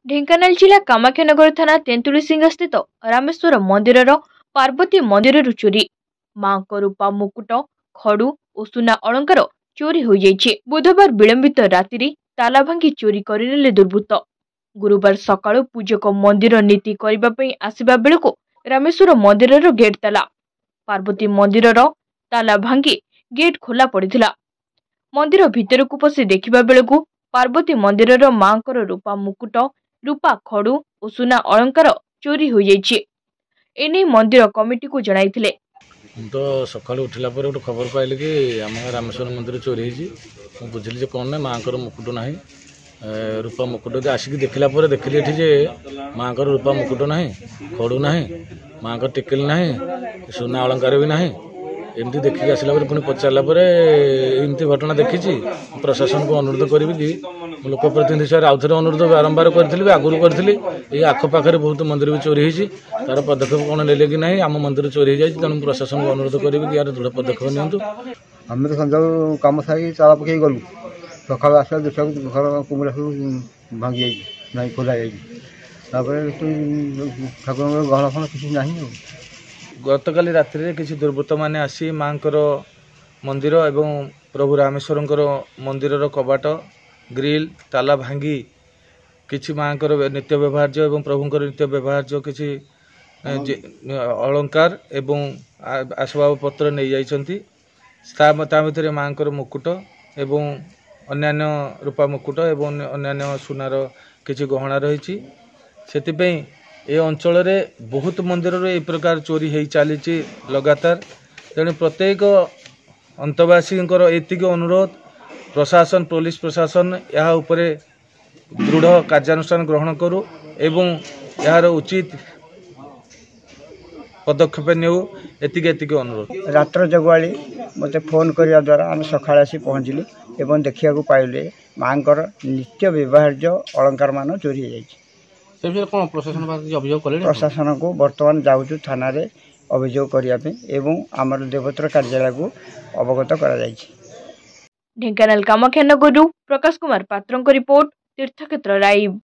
ढेंकानाल जिला कामाख्यानगर थाना तेंतुलीसिंगा स्थित रामेश्वर मंदिर पार्वती मंदिर चोरी मां को रूपा मुकुट खड़ू और सुना अलंकार चोरी हो जाइए। बुधवार विलंबित राति ताला भांगी चोरी करनेले दुर्बृत्त। गुरुवार सकाळु पूजक मंदिर नीति करने आसवा बेलू रामेश्वर मंदिर गेट ताला पार्वती मंदिर ताला भांगी गेट खोला पड़ा। मंदिर भितर को पशि देखा बेलू पार्वती मंदिर मां को रूपा मुकुट रूपा खड़ू और सुना अलंकार चोरी हो जाइए। एने मंदिर कमिटी को जणाइथिले। तो सका उठला गोटे खबर पाइली कि आम रामेश्वर मंदिर चोरी हो बुझिली कौन ना माँ को मुकुट ना रूपा मुकुट आसिक देखला देखिली जे माँ को रूपा मुकुट ना खड़ू ना माँ को टिकिल ना सुना अलंकार भी ना एमती देखिक आसला पुणी पचारा एमती घटना देखी प्रशासन को अनुरोध करी कि लोकप्रतिनिधि हिसाब से आउ थे अनुरोध बारंबार करी आगुरी करी आखपाखे बहुत मंदिर भी चोरी होती तार पदक्षेप कौन ने कि ना आम मंदिर चोरी हो जाए तेणु प्रशासन को अनुरोध करी कि यार दृढ़ पदक्षेप नियंतु। आम तो सन्जा कम सारी ताला पकई गलु सका आसा देखा घर कुमरा सब भांगी जा खोला जापर ठाकुर गहना फहना किसी ना। गतकाली रात्रि किसी दुर्बृत्त मैंने आसी माँ मंदिर एवं प्रभु रामेश्वर मंदिर कबाट ग्रिल ताला भांगी किसी माँ नित्य व्यवहार्य एवं प्रभुंर नित्य व्यवहार्य किसी अलंकार एवं आसबाब पत्र नहीं जाइछंती। ता भितर माँ मुकुट एवं अन्यान्य रूपा मुकुट एवं अन्यान्य सुनार किसी गहना रही से ए अंचल रे बहुत मंदिर ए प्रकार चोरी हो चली लगातार। तेणु प्रत्येक अंतवासी एतिक अनुरोध प्रशासन पुलिस प्रशासन या उपरे दृढ़ कार्यानुष्ठान ग्रहण करू एवं यार उचित पदक्षेप नेऊ एतिक अनुरोध। रात्र जगुआली मते फोन करने द्वारा आम सकाଳେ आसी पहुँचलु एवं देखा पाइले माँ नित्य व्यवहार्य अलंकार मान चोरी हो जाए। कौन प्रशासन अभियोग कले प्रशासन को बर्तमान जाऊँ थाना रे अभियोग करने एवं आमर देवतर कार्यालय को अवगत करा जायछि। ढेंकानाल कामाख्यानगर प्रकाश कुमार पात्र रिपोर्ट तीर्थक्षेत्र लाइव।